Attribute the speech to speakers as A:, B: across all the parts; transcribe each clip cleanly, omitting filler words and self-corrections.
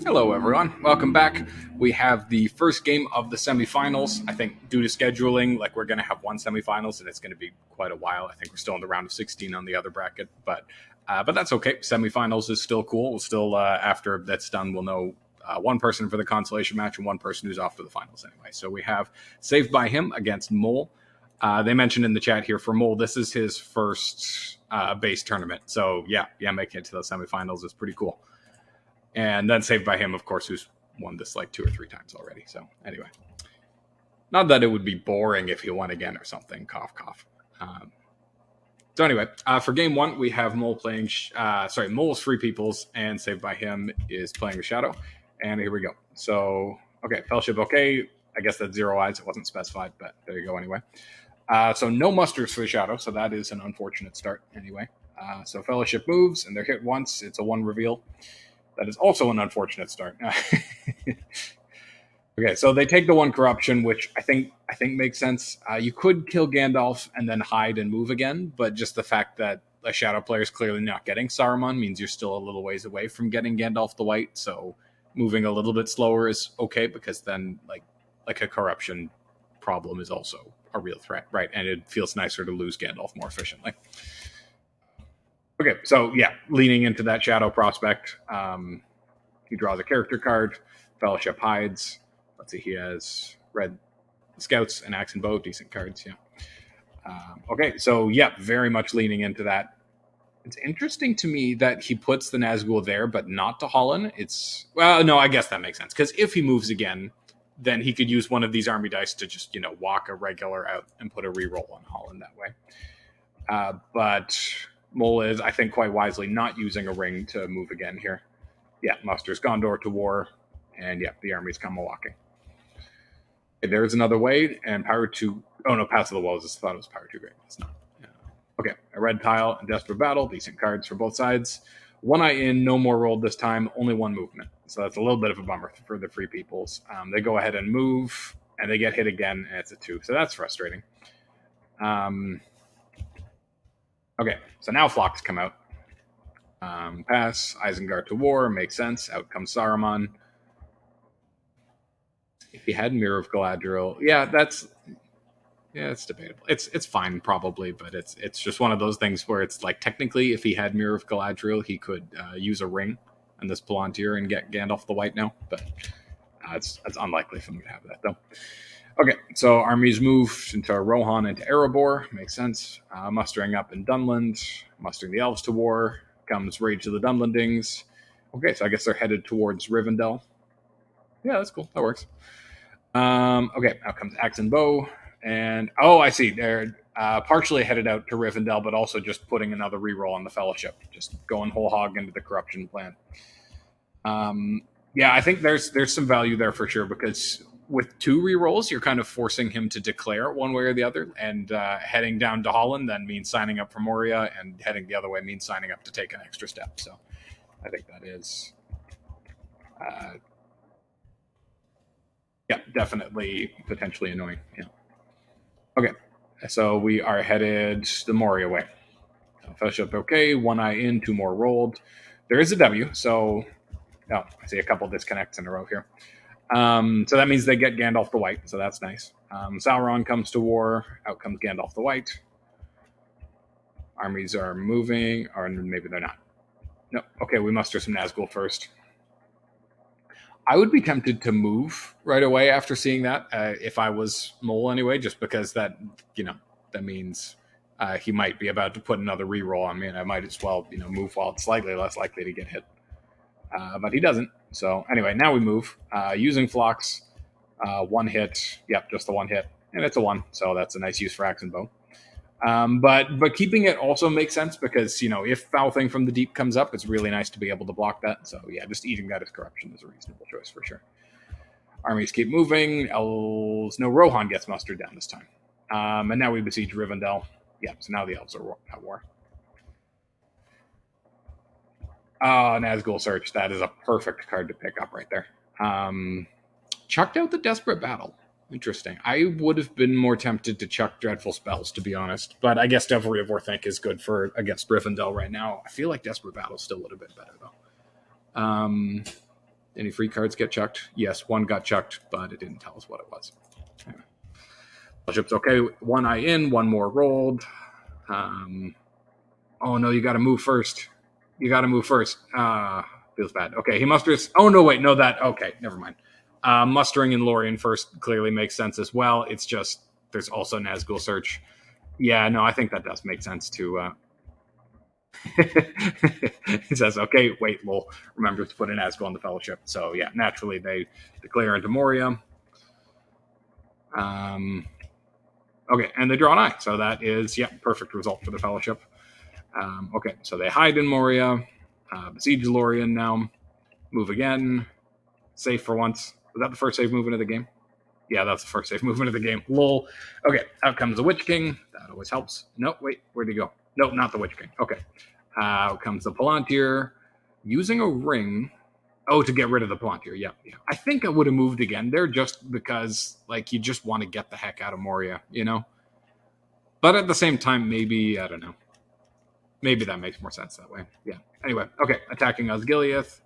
A: Hello, everyone. Welcome back. We have the first game of the semifinals. I think due to scheduling, we're going to have one semifinals, and it's going to be quite a while. I think we're still in the round of 16 on the other bracket, but that's okay. Semifinals is still cool. We'll still, after that's done, we'll know one person for the consolation match and one person who's off to the finals anyway. So we have Saved by Him against Mole. They mentioned in the chat here for Mole, this is his first base tournament. So yeah, making it to the semifinals is pretty cool. And then Saved by Him, of course, who's won this 2 or 3 times already. So anyway, not that it would be boring if he won again or something. Cough, cough. So anyway, for game 1, we have Mole playing, Mole's Free Peoples, and Saved by Him is playing the Shadow. And here we go. So, okay, Fellowship, okay. I guess that's 0 eyes. It wasn't specified, but there you go anyway. So no musters for the Shadow, so that is an unfortunate start anyway. So Fellowship moves, and they're hit once. It's a 1 reveal. That is also an unfortunate start. Okay, so they take the 1 corruption, which I think makes sense. You could kill Gandalf and then hide and move again, but just the fact that a Shadow player is clearly not getting Saruman means you're still a little ways away from getting Gandalf the White. So moving a little bit slower is okay, because then like a corruption problem is also a real threat, right? And it feels nicer to lose Gandalf more efficiently. Okay, so yeah, leaning into that Shadow prospect. He draws a character card. Fellowship hides. Let's see, he has red scouts and axe and bow, decent cards, yeah. Okay, so yeah, very much leaning into that. It's interesting to me that he puts the Nazgul there, but not to Holland. No, I guess that makes sense, because if he moves again, then he could use one of these army dice to just, walk a regular out and put a reroll on Holland that way. But Mole is, I think, quite wisely not using a ring to move again here. Yeah, musters Gondor to war, and yeah, the armies come walking. Okay, there's another way, and power 2. Oh no, Pass of the Walls. I thought it was power 2 great. It's not. Okay, a red tile and Desperate Battle. Decent cards for both sides. 1 eye in, no more rolled this time. Only 1 movement. So that's a little bit of a bummer for the Free Peoples. They go ahead and move, and they get hit again, and it's a 2. So that's frustrating. Okay, so now Flocks come out. Pass, Isengard to war, makes sense. Out comes Saruman. If he had Mirror of Galadriel, it's debatable. It's fine probably, but it's just one of those things where it's technically, if he had Mirror of Galadriel, he could use a ring on this Palantir and get Gandalf the White now, but it's unlikely for him to have that though. Okay, so armies move into Rohan and Erebor. Makes sense. Mustering up in Dunland. Mustering the elves to war. Comes Rage of the Dunlandings. Okay, so I guess they're headed towards Rivendell. Yeah, that's cool. That works. Okay, now comes Axe and Bow. And, I see. They're partially headed out to Rivendell, but also just putting another reroll on the Fellowship. Just going whole hog into the corruption plan. Yeah, I think there's some value there for sure, because with 2 rerolls, you're kind of forcing him to declare one way or the other, and heading down to Holland then means signing up for Moria, and heading the other way means signing up to take an extra step. So I think that is, definitely potentially annoying. Yeah. Okay, so we are headed the Moria way. Fellowship, okay, 1 eye in, 2 more rolled. There is a W, so I see a couple disconnects in a row here. So that means they get Gandalf the White, so that's nice. Sauron comes to war. Out comes Gandalf the White. Armies are moving, or maybe they're not. No, okay, we muster some Nazgul first. I would be tempted to move right away after seeing that, if I was Mole anyway, just because that means he might be about to put another reroll on me, and I might as well, move while it's slightly less likely to get hit. But he doesn't. So anyway, now we move using Flocks. 1 hit. Yep, just the 1 hit. And it's a 1. So that's a nice use for Axe and Bow. But keeping it also makes sense, because, if Foul Thing from the Deep comes up, it's really nice to be able to block that. So yeah, just eating that as corruption is a reasonable choice for sure. Armies keep moving. Elves. No, Rohan gets mustered down this time. And now we besiege Rivendell. Yeah, so now the elves are at war. Nazgul Search. That is a perfect card to pick up right there. Chucked out the Desperate Battle. Interesting. I would have been more tempted to chuck Dreadful Spells, to be honest. But I guess Devilry of Orthanc is good for against Rivendell right now. I feel like Desperate Battle still would have been better, though. Any free cards get chucked? Yes, one got chucked, but it didn't tell us what it was. Anyway. Fellowship's okay. One eye in, one more rolled. Oh no, you got to move first. You got to move first. Feels bad. Okay, he musters. Oh no, wait, no, that. Okay, never mind. Mustering in Lorien first clearly makes sense as well. It's just there's also Nazgul search. Yeah, no, I think that does make sense to. He says, okay, wait, lol. Remember to put an Nazgul on the Fellowship. So yeah, naturally they declare into Moria. Okay, and they draw an eye. So that is, perfect result for the Fellowship. Okay, so they hide in Moria. Besiege Lorien now. Move again. Safe for once. Was that the first safe movement of the game? Yeah, that's the first safe movement of the game. Lol. Okay, out comes the Witch King. That always helps. No, wait, where'd he go? No, not the Witch King. Okay. Out comes the Palantir. Using a ring. Oh, to get rid of the Palantir. Yeah. I think I would have moved again there just because, you just want to get the heck out of Moria, But at the same time, maybe, I don't know. Maybe that makes more sense that way. Yeah. Anyway, okay. Attacking Osgiliath.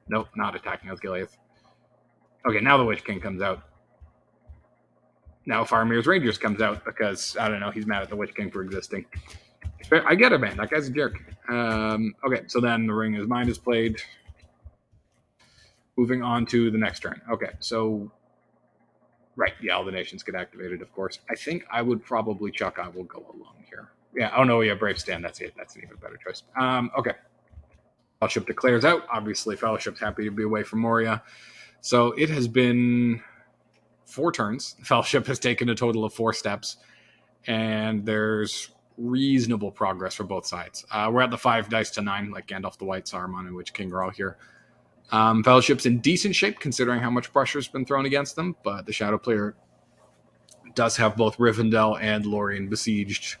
A: Nope, not attacking Osgiliath. Okay, now the Witch King comes out. Now Faramir's Rangers comes out because, I don't know, he's mad at the Witch King for existing. I get it, man. That guy's a jerk. Okay, so then the Ring is Mine is played. Moving on to the next turn. Okay, so... Right, yeah, all the nations get activated, of course. I think I would probably chuck I will go along here. Yeah, oh no, yeah, Brave Stand, that's it. That's an even better choice. Okay. Fellowship declares out. Obviously, Fellowship's happy to be away from Moria. So it has been 4 turns. Fellowship has taken a total of 4 steps. And there's reasonable progress for both sides. We're at the 5 dice to 9, like Gandalf the White, Saruman, and Witch King are all here. Fellowship's in decent shape, considering how much pressure's been thrown against them. But the Shadow player does have both Rivendell and Lorien besieged.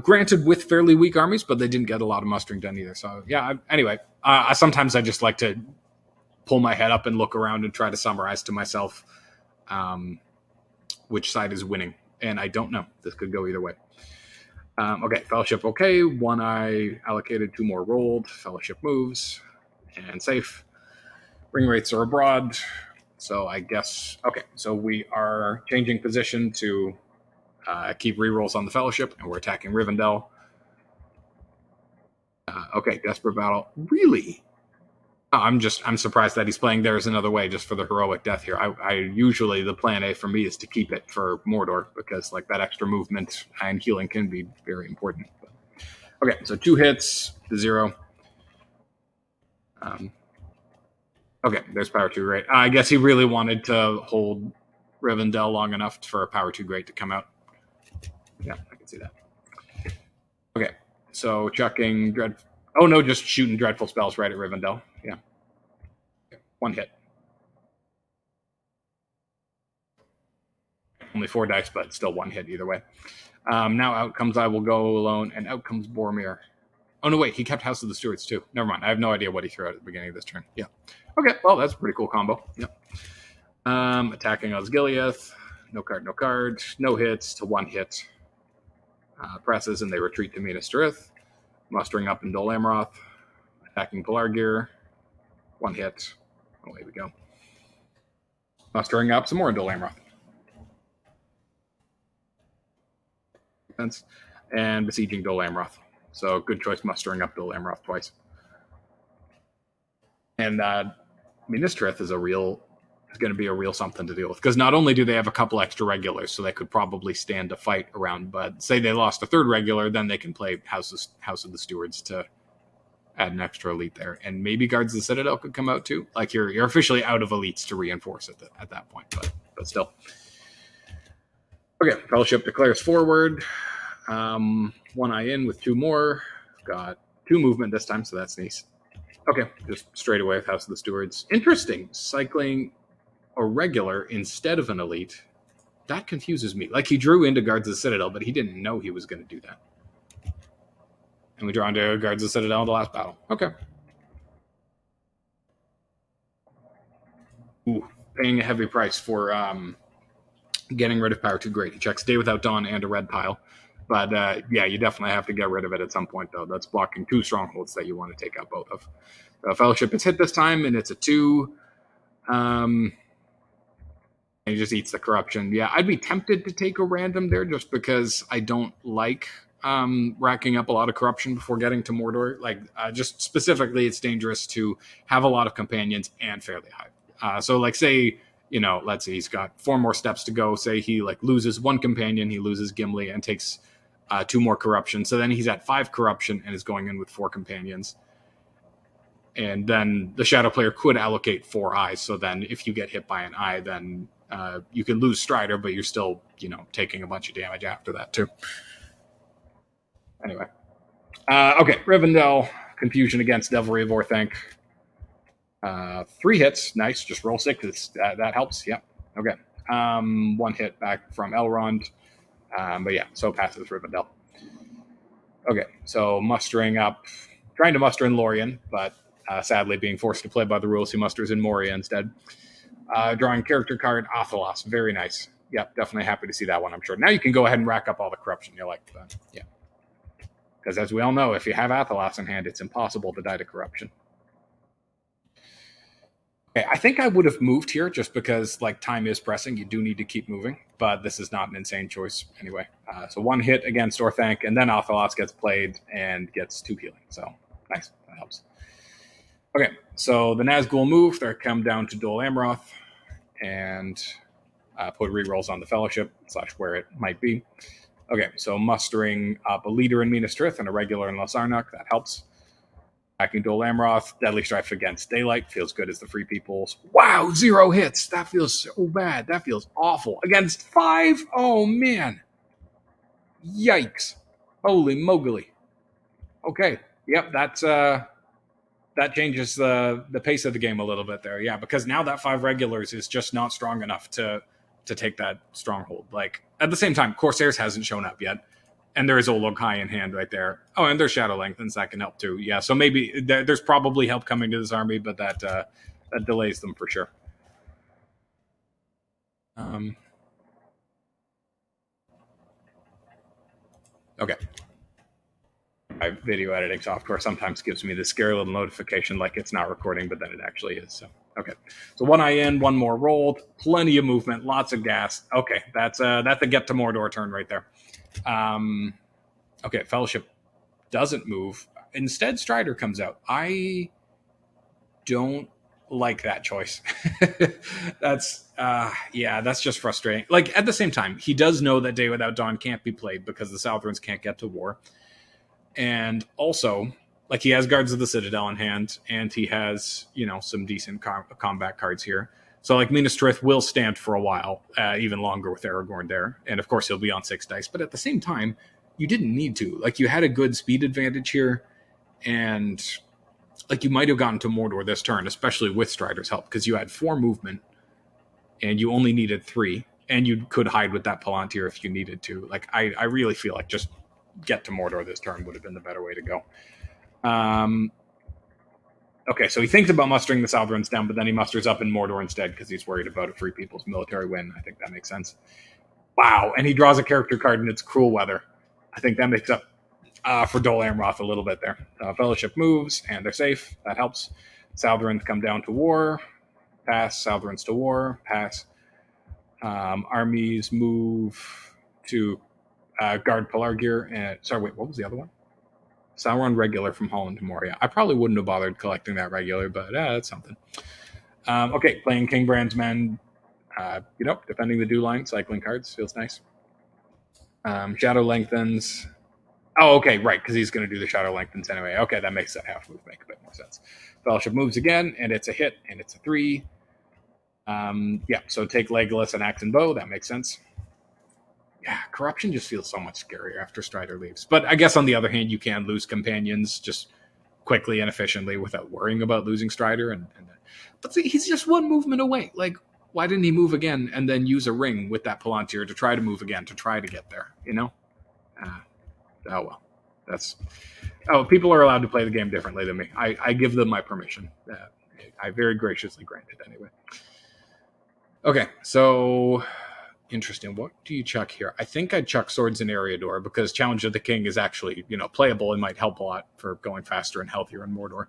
A: Granted, with fairly weak armies, but they didn't get a lot of mustering done either. So, yeah, anyway, sometimes I just like to pull my head up and look around and try to summarize to myself which side is winning. And I don't know. This could go either way. Okay, Fellowship okay. 1 eye allocated, 2 more rolled. Fellowship moves. And safe. Ring rates are abroad. So I guess... Okay, so we are changing position to keep rerolls on the Fellowship, and we're attacking Rivendell. Okay, Desperate Battle. Really? I'm surprised that he's playing There's Another Way just for the heroic death here. I usually, the plan A for me is to keep it for Mordor, because that extra movement and healing can be very important. Okay, so 2 hits to 0. Okay, there's Power 2 Great. I guess he really wanted to hold Rivendell long enough for a Power 2 Great to come out. Yeah, I can see that. Okay, so chucking Oh no, just shooting dreadful spells right at Rivendell. Yeah. Okay, 1 hit. Only 4 dice, but still 1 hit either way. Now out comes I Will Go Alone, and out comes Boromir. Oh no, wait, he kept House of the Stewards too. Never mind, I have no idea what he threw out at the beginning of this turn. Yeah. Okay, well, that's a pretty cool combo. Yep. Attacking Osgiliath. No card. No hits to 1 hit. Presses, and they retreat to Minas Tirith. Mustering up in Dol Amroth. Attacking Pelargir. 1 hit. Away we go. Mustering up some more in Dol Amroth. Defense. And besieging Dol Amroth. So good choice mustering up Dol Amroth twice. And Minas Tirith is going to be a real something to deal with, because not only do they have a couple extra regulars, so they could probably stand a fight around, but say they lost a 3rd regular, then they can play House of the Stewards to add an extra elite there, and maybe Guards of the Citadel could come out too. You're officially out of elites to reinforce it at that point, but still. Okay, Fellowship declares forward. 1 eye in with 2 more. Got 2 movement this time, so that's nice. Okay, just straight away with House of the Stewards. Interesting, cycling a regular instead of an elite. That confuses me. He drew into Guards of the Citadel, but he didn't know he was going to do that. And we draw into Guards of the Citadel in the last battle. Okay. Ooh, paying a heavy price for getting rid of Power 2 Great. He checks Day Without Dawn and a red pile. But yeah, you definitely have to get rid of it at some point, though. That's blocking 2 strongholds that you want to take out both of. Fellowship is hit this time, and it's a 2. He just eats the corruption. Yeah, I'd be tempted to take a random there just because I don't like racking up a lot of corruption before getting to Mordor. Like, just specifically, it's dangerous to have a lot of companions and fairly high. So, like, say, let's say he's got 4 more steps to go. Say he like loses 1 companion, he loses Gimli, and takes 2 more corruption. So then he's at 5 corruption and is going in with 4 companions. And then the shadow player could allocate 4 eyes. So then if you get hit by an eye, then you can lose Strider, but you're still, taking a bunch of damage after that too. Anyway. Okay, Rivendell, Confusion against Devilry of Orthanc. 3 hits, nice. Just roll 6. That helps. Yep. Okay. 1 hit back from Elrond. But yeah, so passes Rivendell. Okay, so trying to muster in Lorien, but sadly being forced to play by the rules, he musters in Moria instead. Drawing character card, Athelas. Very nice. Yep, definitely happy to see that one, I'm sure. Now you can go ahead and rack up all the corruption you like. Yeah. Because as we all know, if you have Athelas in hand, it's impossible to die to corruption. Okay, I think I would have moved here just because time is pressing. You do need to keep moving, but this is not an insane choice anyway. So 1 hit against Orthanc, and then Athelas gets played and gets 2 healing. So nice, that helps. Okay, so the Nazgul move. They come down to Dol Amroth and put rerolls on the Fellowship / where it might be. Okay, so mustering up a leader in Minas Tirith and a regular in Lasarnak. That helps. Attacking Dol Amroth. Deadly Strife against Daylight. Feels good as the Free Peoples. Wow, 0 hits. That feels so bad. That feels awful. Against 5? Oh, man. Yikes. Holy moguly. Okay, yep, that changes the pace of the game a little bit there. Yeah, because now that 5 regulars is just not strong enough to take that stronghold. At the same time, Corsairs hasn't shown up yet, and there is Olog High in hand right there. Oh, and there's Shadow Lengthens that can help too. Yeah, so maybe there's probably help coming to this army, but that delays them for sure. Okay. My video editing software sometimes gives me this scary little notification like it's not recording, but then it actually is. So okay, so 1 eye in, 1 more rolled, plenty of movement, lots of gas. Okay, that's a get to Mordor turn right there. Okay, Fellowship doesn't move. Instead, Strider comes out. I don't like that choice. That's just frustrating. At the same time, he does know that Day Without Dawn can't be played because the Southrons can't get to war. And also, he has Guards of the Citadel in hand, and he has, some decent combat cards here. So, Minas Tirith will stand for a while, even longer with Aragorn there. And, of course, he'll be on 6 dice. But at the same time, you didn't need to. You had a good speed advantage here, and, you might have gotten to Mordor this turn, especially with Strider's help, because you had 4 movement, and you only needed 3, and you could hide with that Palantir if you needed to. I really feel just get to Mordor this turn would have been the better way to go. Okay, so he thinks about mustering the Southrons down, but then he musters up in Mordor instead because he's worried about a Free People's military win. I think that makes sense. Wow, and he draws a character card and it's Cruel Weather. I think that makes up for Dol Amroth a little bit there. Fellowship moves, and they're safe. That helps. Southrons come down to war. Pass. Southrons to war. Pass. Armies move to guard Pelargir. And what was the other one? Sauron regular from Holland to Moria. I probably wouldn't have bothered collecting that regular, but that's something. Okay, playing Kingbrand's Men. Defending the Dew Line, cycling cards. Feels nice. Shadow Lengthens. Oh, okay, right, because he's going to do the Shadow Lengthens anyway. Okay, that makes that half move make a bit more sense. Fellowship moves again, and it's a hit, and it's a 3. So take Legolas and Axe and Bow. That makes sense. Yeah, Corruption just feels so much scarier after Strider leaves. But I guess on the other hand, you can lose companions just quickly and efficiently without worrying about losing Strider. But see, he's just 1 movement away. Why didn't he move again and then use a ring with that Palantir to try to move again, to try to get there, Oh, well. People are allowed to play the game differently than me. I give them my permission. I very graciously grant it anyway. Okay, so... interesting. What do you chuck here? I think I'd chuck Swords in Eriador because Challenge of the King is actually, playable and might help a lot for going faster and healthier in Mordor.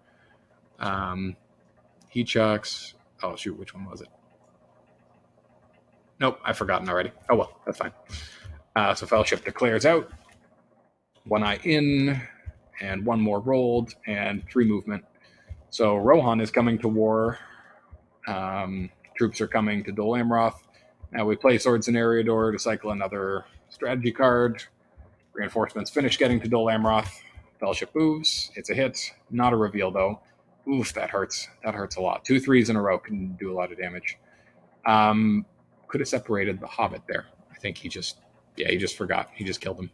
A: He chucks... Oh, shoot, which one was it? Nope, I've forgotten already. Oh, well, that's fine. So Fellowship declares out. 1 eye in, and 1 more rolled, and 3 movement. So Rohan is coming to war. Troops are coming to Dol Amroth. Now we play Swords and Eriador to cycle another strategy card. Reinforcements finish getting to Dol Amroth. Fellowship moves. It's a hit. Not a reveal, though. Oof, that hurts. That hurts a lot. 2 3s in a row can do a lot of damage. Could have separated the Hobbit there. I think he just forgot. He just killed him.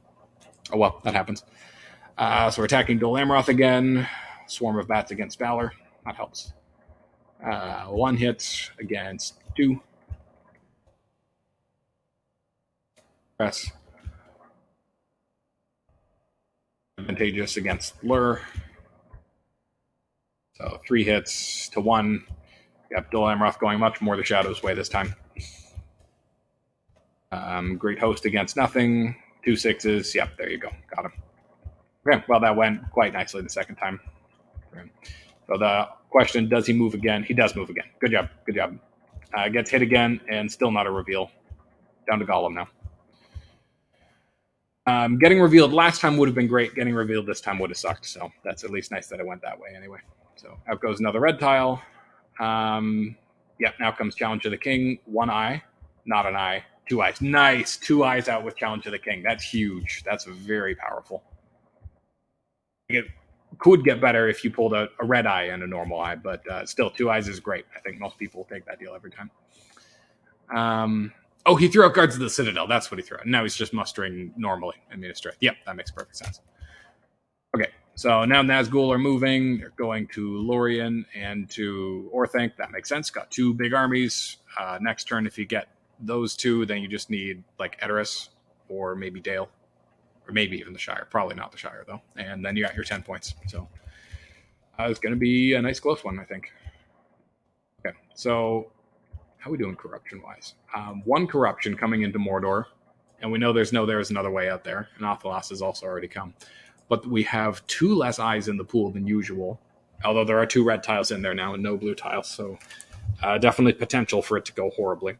A: Oh, well, that happens. So we're attacking Dol Amroth again. Swarm of Bats against Valor. That helps. 1 hit against 2. Press. Advantageous against Lure. So 3 hits to 1. Yep, Dol Amroth going much more the Shadow's way this time. Great Host against nothing. 2 6s. Yep, there you go. Got him. Okay, well, that went quite nicely the second time. So the question, does he move again? He does move again. Good job. Good job. Gets hit again, and still not a reveal. Down to Gollum now. Getting revealed last time would have been great. Getting revealed this time would have sucked. So that's at least nice that it went that way anyway. So out goes another red tile. Now comes Challenge to the King. 1 eye. Not an eye. 2 eyes. Nice. 2 eyes out with Challenge to the King. That's huge. That's very powerful. It could get better if you pulled a red eye and a normal eye, but still, 2 eyes is great. I think most people will take that deal every time. He threw out Guards of the Citadel. That's what he threw out. Now he's just mustering normally and Strength. Yep, that makes perfect sense. Okay, so now Nazgul are moving. They're going to Lorien and to Orthanc. That makes sense. Got 2 big armies. Next turn, if you get those 2, then you just need like Edoras or maybe Dale. Or maybe even the Shire. Probably not the Shire, though. And then you got your 10 points. So it's going to be a nice close one, I think. Okay, so how are we doing corruption-wise? 1 corruption coming into Mordor. And we know there's another way out there. And Athelas has also already come. But we have 2 less eyes in the pool than usual. Although there are 2 red tiles in there now and no blue tiles. So definitely potential for it to go horribly.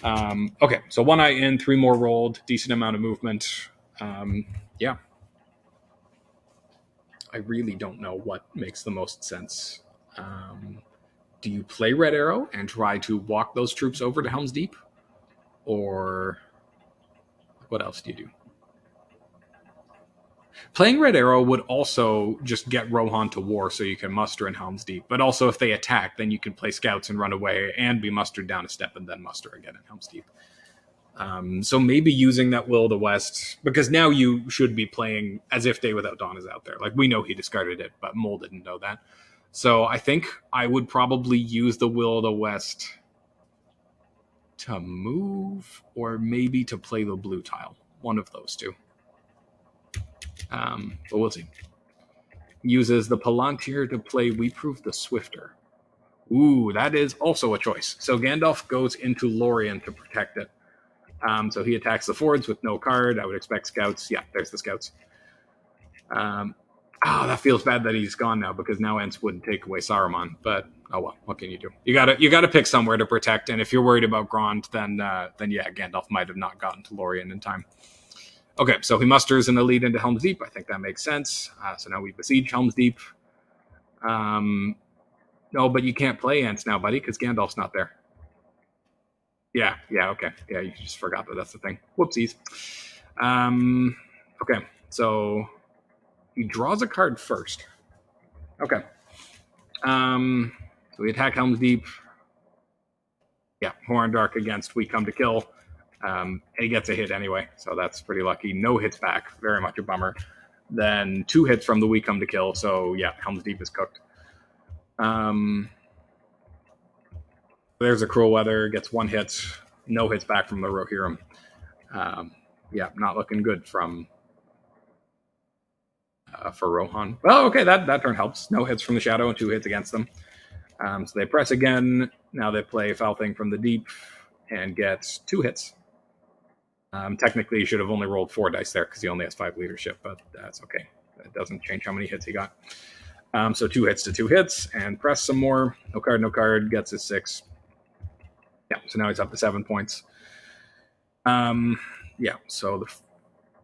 A: Okay, so 1 eye in, 3 more rolled. Decent amount of movement. I really don't know what makes the most sense. Do you play Red Arrow and try to walk those troops over to Helm's Deep? Or what else do you do? Playing Red Arrow would also just get Rohan to war so you can muster in Helm's Deep. But also if they attack, then you can play scouts and run away and be mustered down a step and then muster again in Helm's Deep. So maybe using that Will of the West, because now you should be playing as if Day Without Dawn is out there. Like, we know he discarded it, but Mole didn't know that. So I think I would probably use the Will of the West to move, or maybe to play the blue tile. One of those 2. But we'll see. Uses the Palantir to play We Prove the Swifter. Ooh, that is also a choice. So Gandalf goes into Lorien to protect it. So he attacks the fords with no card. I would expect scouts. Yeah, there's the scouts. That feels bad that he's gone now, because now Ents would take away Saruman. But oh well, what can you do? You gotta pick somewhere to protect. And if you're worried about Grond, then Gandalf might have not gotten to Lorien in time. Okay, so he musters an elite into Helm's Deep. I think that makes sense. So now we besiege Helm's Deep. No, but you can't play Ents now, buddy, because Gandalf's not there. Yeah, okay. Yeah, you just forgot that that's the thing. Whoopsies. Okay, so he draws a card first. Okay. So we attack Helm's Deep. Yeah, Horn Dark against We Come to Kill. And he gets a hit anyway, so that's pretty lucky. No hits back, very much a bummer. Then 2 hits from the We Come to Kill, so yeah, Helm's Deep is cooked. There's a Cruel Weather, gets 1 hit, no hits back from the Rohirrim. Not looking good for Rohan. Well, okay, that turn helps. No hits from the Shadow and 2 hits against them. So they press again. Now they play Foul Thing from the Deep and gets 2 hits. Technically, he should have only rolled 4 dice there because he only has 5 leadership, but that's okay. That doesn't change how many hits he got. So 2 hits to 2 hits, and press some more. No card, no card. Gets his 6. Yeah, so now he's up to 7 points. Yeah, so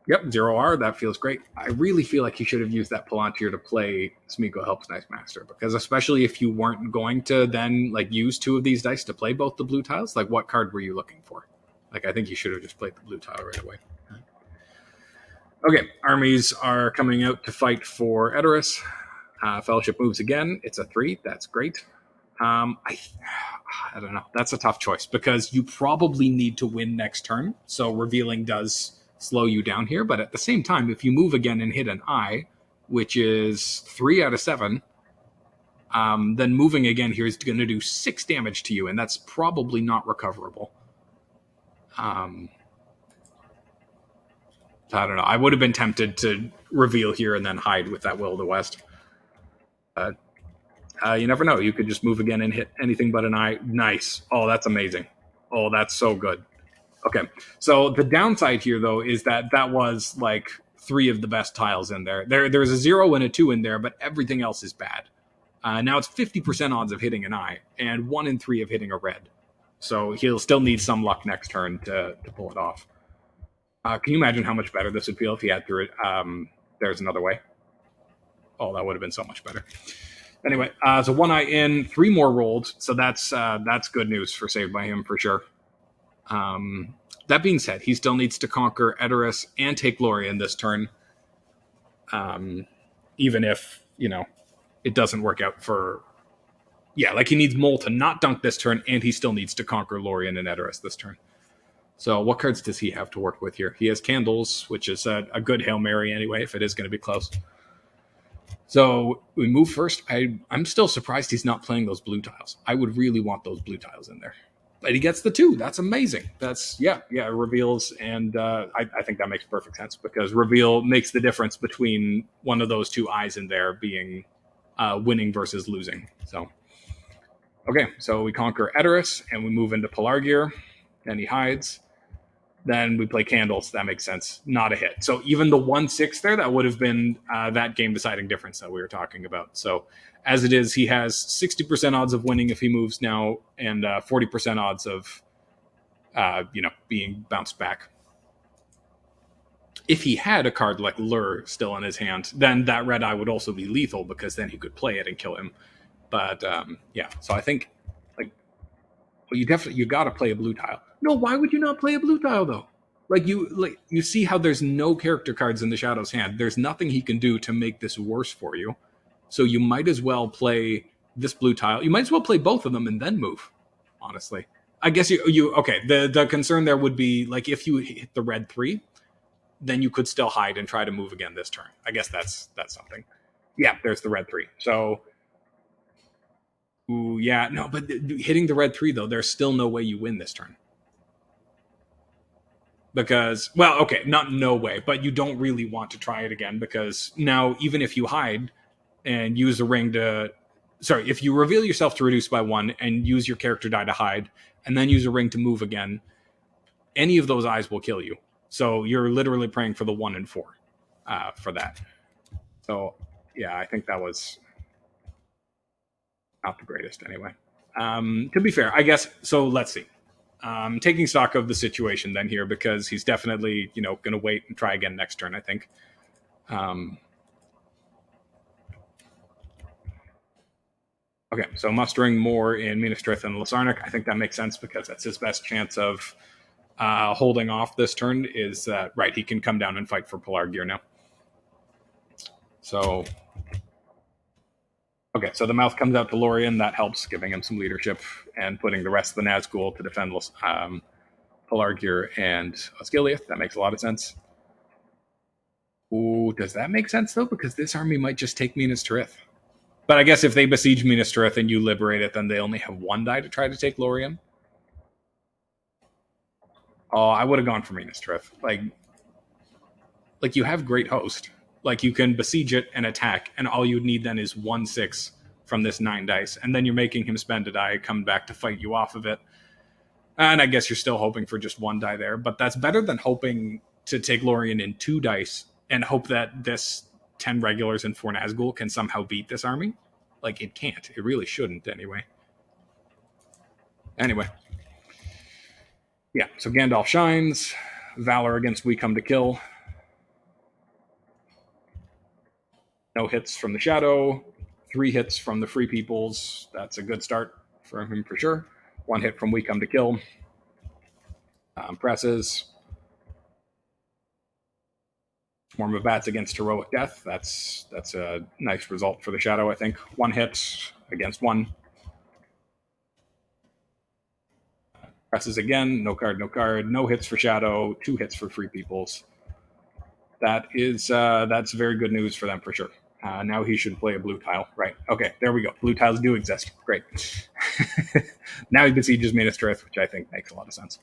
A: yep, 0R, that feels great. I really feel like you should have used that Palantir to play Smeagol Helps Nice Master, because especially if you weren't going to then like use 2 of these dice to play both the blue tiles, like what card were you looking for? Like I think you should have just played the blue tile right away. Okay, armies are coming out to fight for Edoras. Fellowship moves again. It's a 3. That's great. I don't know. That's a tough choice because you probably need to win next turn. So revealing does slow you down here. But at the same time, if you move again and hit an I, which is 3 out of 7, then moving again here is going to do 6 damage to you, and that's probably not recoverable. I don't know. I would have been tempted to reveal here and then hide with that Will of the West. You never know. You could just move again and hit anything but an eye. Nice. Oh, that's amazing. Oh, that's so good. Okay. So the downside here, though, is that was like 3 of the best tiles in there. There's a 0 and a 2 in there, but everything else is bad. Now it's 50% odds of hitting an eye and 1 in 3 of hitting a red. So he'll still need some luck next turn to pull it off. Can you imagine how much better this would feel if he had through it? There's another way. Oh, that would have been so much better. Anyway, so 1 eye in, 3 more rolled, so that's good news for Saved by Him for sure. That being said, he still needs to conquer Edoras and take Lorien this turn, even if it doesn't work out for. Yeah, like he needs Mole to not dunk this turn, and he still needs to conquer Lorien and Edoras this turn. So what cards does he have to work with here? He has Candles, which is a good Hail Mary anyway, if it is going to be close. So we move first. I'm still surprised he's not playing those blue tiles. I would really want those blue tiles in there. But he gets the 2. That's amazing. That's, reveals. And I think that makes perfect sense because reveal makes the difference between one of those 2 eyes in there being winning versus losing. So, okay, so we conquer Edoras and we move into Pelargir. Then he hides. Then we play Candles. That makes sense. Not a hit. So even the 1-6 there, that would have been that game-deciding difference that we were talking about. So as it is, he has 60% odds of winning if he moves now and 40% odds of, being bounced back. If he had a card like Lure still in his hand, then that red eye would also be lethal because then he could play it and kill him. But, so I think, you got to play a blue tile. No, why would you not play a blue tile though? You see how there's no character cards in the Shadow's hand. There's nothing he can do to make this worse for you. So you might as well play this blue tile. You might as well play both of them and then move. Honestly, I guess okay. The concern there would be like if you hit the red 3, then you could still hide and try to move again this turn. I guess that's something. Yeah, there's the red 3. So. Ooh, yeah, no, but hitting the red 3 though, there's still no way you win this turn. Because, well, okay, not no way, but you don't really want to try it again because now even if you hide and use a ring if you reveal yourself to reduce by 1 and use your character die to hide and then use a ring to move again, any of those eyes will kill you. So you're literally praying for the 1 and 4 for that. So, yeah, I think that was not the greatest anyway. To be fair, I guess, so let's see. Taking stock of the situation then here because he's definitely, going to wait and try again next turn, I think. Okay, so mustering more in Minas Tirith and Lasarnik, I think that makes sense because that's his best chance of holding off this turn is that, right, he can come down and fight for Pelargir now. So... Okay, so the mouth comes out to Lorien. That helps, giving him some leadership and putting the rest of the Nazgul to defend Pelargir and Osgiliath. That makes a lot of sense. Ooh, does that make sense, though? Because this army might just take Minas Tirith. But I guess if they besiege Minas Tirith and you liberate it, then they only have 1 die to try to take Lorien. Oh, I would have gone for Minas Tirith. Like you have Great Host. Like you can besiege it and attack, and all you need then is 1-6 from this 9 dice, and then you're making him spend a die, come back to fight you off of it. And I guess you're still hoping for just 1 die there, but that's better than hoping to take Lorien in 2 dice and hope that this 10 regulars and 4 Nazgul can somehow beat this army. Like, it can't. It really shouldn't, anyway. Anyway. Yeah, so Gandalf shines. Valor against We Come to Kill. No hits from the Shadow. 3 hits from the Free Peoples. That's a good start for him for sure. 1 hit from We Come to Kill. Presses. Swarm of Bats against Heroic Death. That's a nice result for the Shadow, I think. 1 hit against 1. Presses again. No card, no card. No hits for Shadow. 2 hits for Free Peoples. That's very good news for them for sure. Now he should play a blue tile. Right. Okay, there we go. Blue tiles do exist. Great. Now he besieges Minas Tirith, which I think makes a lot of sense.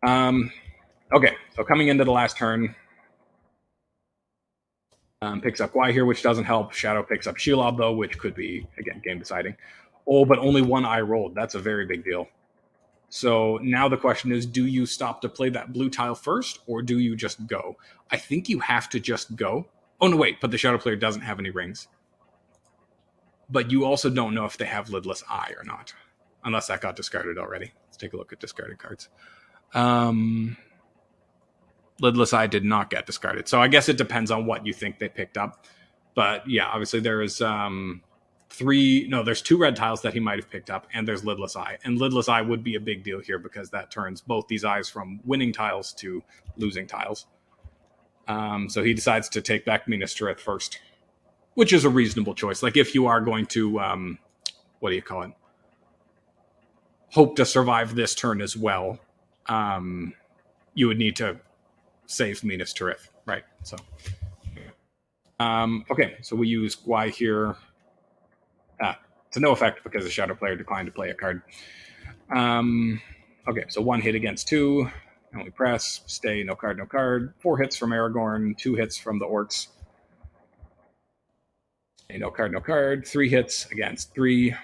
A: Okay, so coming into the last turn, picks up Gwai here, which doesn't help. Shadow picks up Shelob, though, which could be, again, game deciding. Oh, but only 1 eye rolled. That's a very big deal. So now the question is, do you stop to play that blue tile first, or do you just go? I think you have to just go. Oh, no, wait, but the Shadow player doesn't have any rings. But you also don't know if they have Lidless Eye or not, unless that got discarded already. Let's take a look at discarded cards. Lidless Eye did not get discarded. So I guess it depends on what you think they picked up. But yeah, obviously there is there's 2 red tiles that he might have picked up, and there's Lidless Eye. And Lidless Eye would be a big deal here because that turns both these eyes from winning tiles to losing tiles. So he decides to take back Minas Tirith first, which is a reasonable choice. Like, if you are going to, hope to survive this turn as well, you would need to save Minas Tirith, right? So, okay, so we use Gwai here. To no effect because the Shadow player declined to play a card. Okay, so 1 hit against 2. Only press, stay, no card, no card. 4 hits from Aragorn, 2 hits from the Orcs. Stay, no card, no card. 3 hits against 3.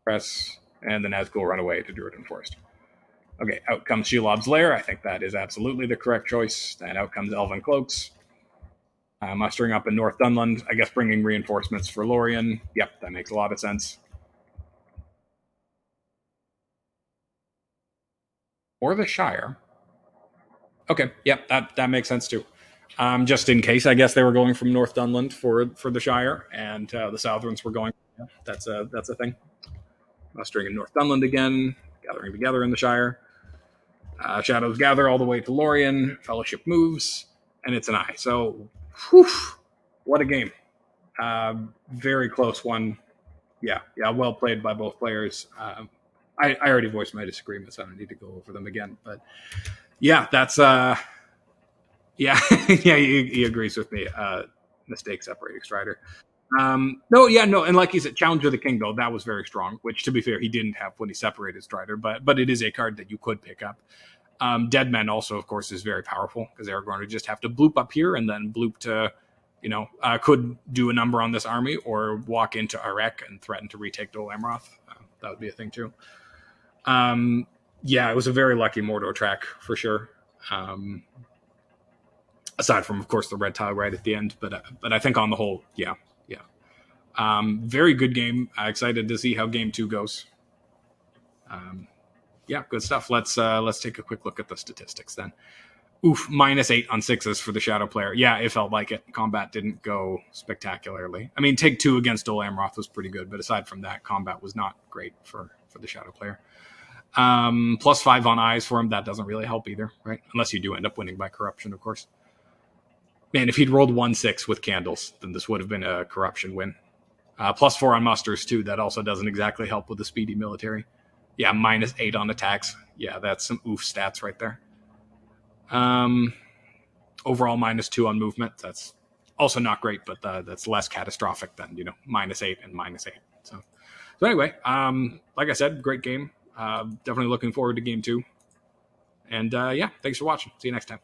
A: Press, and the Nazgul run away to Druiden Forest. Okay, out comes Shelob's Lair. I think that is absolutely the correct choice. And out comes Elven Cloaks. Mustering up in North Dunland, I guess bringing reinforcements for Lorien. Yep, that makes a lot of sense. Or the Shire. Okay, yep, that makes sense too. Just in case, I guess they were going from North Dunland for the Shire, and the Southrons were going. Yeah, that's a thing. Mustering in North Dunland again, gathering together in the Shire. Shadows gather all the way to Lorien. Fellowship moves, and it's an eye. So, whew, what a game! Very close one. Yeah, well played by both players. I already voiced my disagreements. So I don't need to go over them again. But yeah, that's yeah, he agrees with me. Mistake separating Strider. No, and like he said, Challenge of the King, though, that was very strong, which, to be fair, he didn't have when he separated Strider, but it is a card that you could pick up. Dead Men also, of course, is very powerful, because Aragorn would just have to bloop up here and then bloop to, could do a number on this army, or walk into Arek and threaten to retake Dol Amroth. That would be a thing, too. It was a very lucky Mordor track, for sure. Aside from, of course, the red tile right at the end, but I think on the whole, yeah. Very good game. Excited to see how game 2 goes. Good stuff. Let's take a quick look at the statistics then. Oof, -8 on 6s for the Shadow player. Yeah, it felt like it. Combat didn't go spectacularly. I mean, take 2 against Dol Amroth was pretty good, but aside from that, combat was not great for the Shadow player. +5 on eyes for him. That doesn't really help either, right? Unless you do end up winning by corruption, of course. Man, if he'd rolled 1-6 with candles, then this would have been a corruption win. +4 on musters, too. That also doesn't exactly help with the speedy military. Yeah, -8 on attacks. Yeah, that's some oof stats right there. Overall, -2 on movement. That's also not great, but that's less catastrophic than, -8 and -8. So anyway, like I said, great game. Definitely looking forward to game 2. And thanks for watching. See you next time.